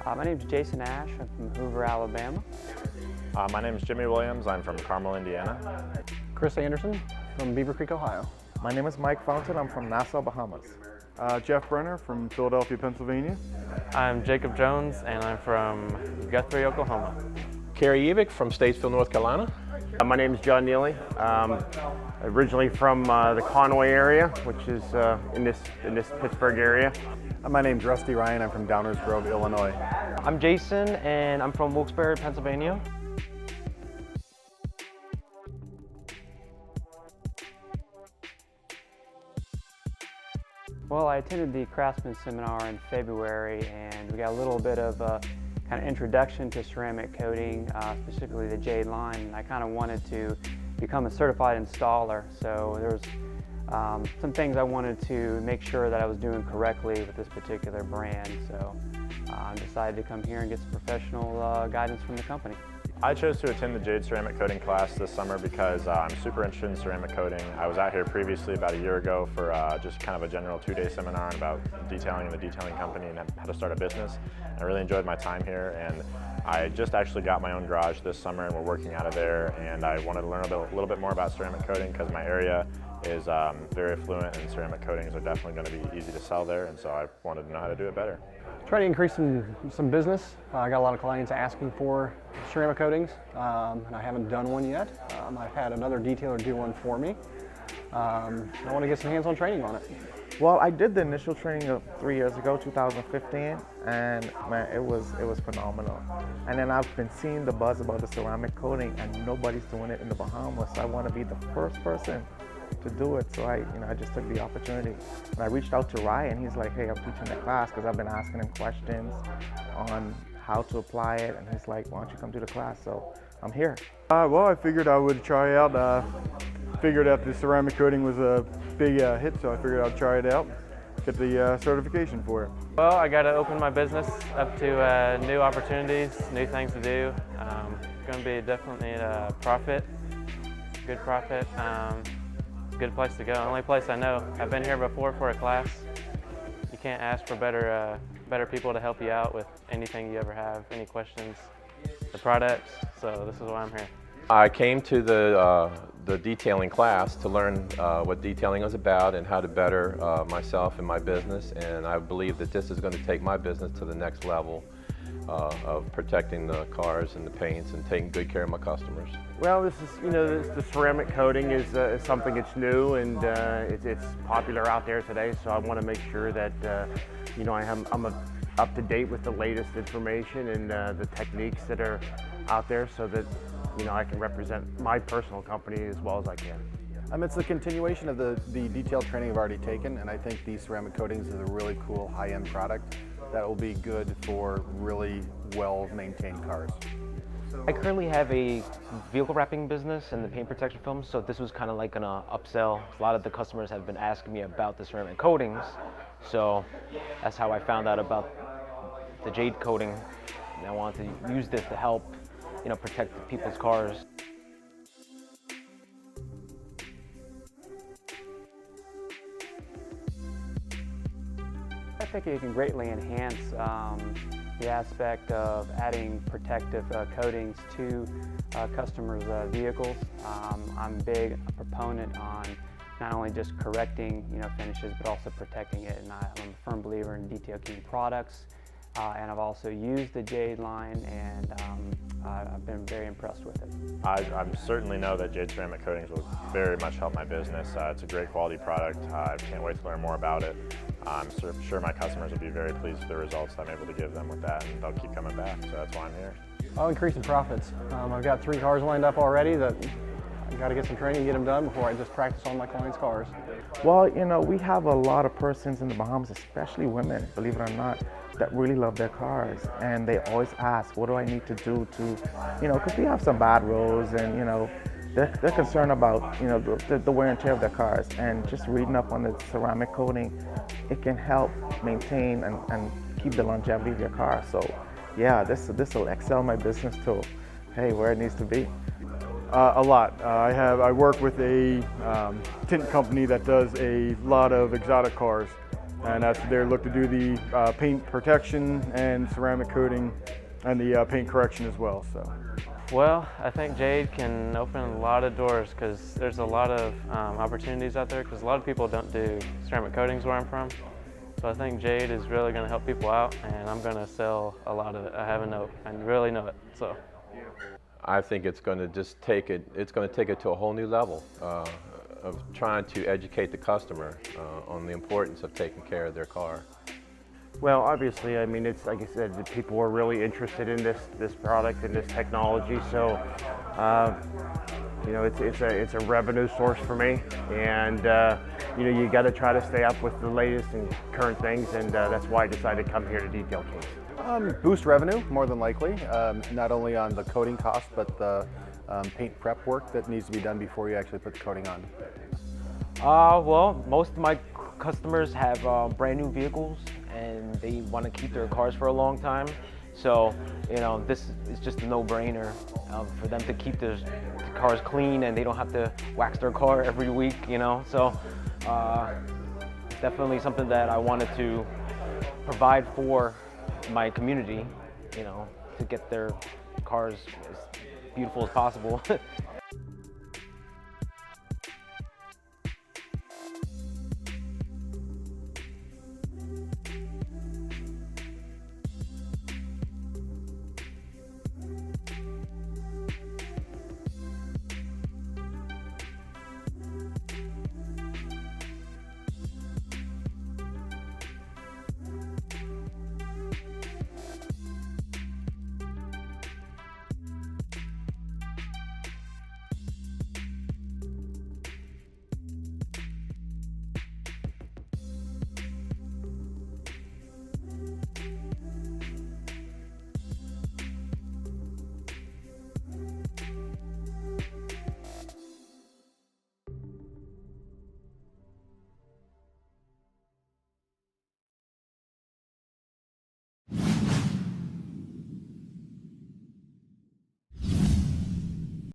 My name is Jason Ash. I'm from Hoover, Alabama. My name is Jimmy Williams. I'm from Carmel, Indiana. Chris Anderson from Beaver Creek, Ohio. My name is Mike Fountain. I'm from Nassau, Bahamas. Jeff Brenner from Philadelphia, Pennsylvania. I'm Jacob Jones, and I'm from Guthrie, Oklahoma. Kerry Evick from Statesville, North Carolina. My name is John Neely. Originally from the Conway area, which is in this Pittsburgh area. My name's Rusty Ryan. I'm from Downers Grove, Illinois. I'm Jason, and I'm from Wilkes-Barre, Pennsylvania. Well, I attended the Craftsman Seminar in February, and we got a little bit of a kind of introduction to ceramic coating, specifically the Jade line. I kind of wanted to become a certified installer, so there's some things I wanted to make sure that I was doing correctly with this particular brand. So I decided to come here and get some professional guidance from the company. I chose to attend the Jade Ceramic Coating class this summer because I'm super interested in ceramic coating. I was out here previously about a year ago for just kind of a general 2-day seminar about detailing in the detailing company and how to start a business. I really enjoyed my time here, and I just actually got my own garage this summer and we're working out of there, and I wanted to learn a little bit more about ceramic coating because my area is very affluent and ceramic coatings are definitely going to be easy to sell there, and so I wanted to know how to do it better. Try to increase some business. I got a lot of clients asking for ceramic coatings, and I haven't done one yet. I've had another detailer do one for me. I want to get some hands-on training on it. Well, I did the initial training 3 years ago, 2015, and man, it was phenomenal. And then I've been seeing the buzz about the ceramic coating, and nobody's doing it in the Bahamas. So I want to be the first person to do it. So I just took the opportunity. And I reached out to Ryan. He's like, hey, I'm teaching the class because I've been asking him questions on how to apply it. And he's like, why don't you come to the class? So I'm here. Well, I figured I would try out. Figured out the ceramic coating was a big hit, so I figured I'd try it out, get the certification for it. Well, I got to open my business up to new opportunities, new things to do. It's going to be definitely a profit, good profit. Good place to go. Only place I know. I've been here before for a class. You can't ask for better people to help you out with anything you ever have, any questions, the products. So this is why I'm here. I came to the detailing class to learn what detailing was about and how to better myself and my business, and I believe that this is going to take my business to the next level of protecting the cars and the paints and taking good care of my customers. Well, this is, the ceramic coating is something that's new, and it's popular out there today. So I want to make sure that I'm up to date with the latest information and the techniques that are out there, so that I can represent my personal company as well as I can. It's the continuation of the detailed training I've already taken, and I think these ceramic coatings is a really cool high-end product that will be good for really well-maintained cars. I currently have a vehicle wrapping business and the paint protection films, so this was kind of like an upsell. A lot of the customers have been asking me about the ceramic coatings, so that's how I found out about the Jade coating, and I wanted to use this to help protect people's cars. I think it can greatly enhance the aspect of adding protective coatings to customers' vehicles. I'm big a proponent on not only just correcting finishes, but also protecting it. And I'm a firm believer in detail key products. And I've also used the Jade line, and I've been very impressed with it. I certainly know that Jade Ceramic Coatings will very much help my business. It's a great quality product. I can't wait to learn more about it. I'm sure my customers will be very pleased with the results I'm able to give them with that, and they'll keep coming back, so that's why I'm here. I'll increase the profits. I've got 3 cars lined up already that I've got to get some training and get them done before I just practice on my clients' cars. Well, we have a lot of persons in the Bahamas, especially women, believe it or not, that really love their cars, and they always ask, what do I need to do to, because we have some bad roads, and they're concerned about the wear and tear of their cars, and just reading up on the ceramic coating, it can help maintain and keep the longevity of your car. So yeah, this will excel my business to where it needs to be. A lot. I work with a tint company that does a lot of exotic cars, and they look to do the paint protection and ceramic coating and the paint correction as well. So. Well, I think Jade can open a lot of doors because there's a lot of opportunities out there because a lot of people don't do ceramic coatings where I'm from. So I think Jade is really going to help people out, and I'm going to sell a lot of it. I really know it. So I think it's going to just take it. It's going to take it to a whole new level of trying to educate the customer on the importance of taking care of their car. Well, obviously, I mean, it's like I said, the people are really interested in this product and this technology. So, you know, it's a revenue source for me, and you know, you got to try to stay up with the latest and current things, and that's why I decided to come here to Detail Kings. Boost revenue, more than likely, not only on the coating cost, but the paint prep work that needs to be done before you actually put the coating on. Well, most of my customers have brand new vehicles and they want to keep their cars for a long time. So, you know, this is just a no-brainer for them to keep their cars clean and they don't have to wax their car every week, you know. So, it's definitely something that I wanted to provide for my community, you know, to get their cars as beautiful as possible.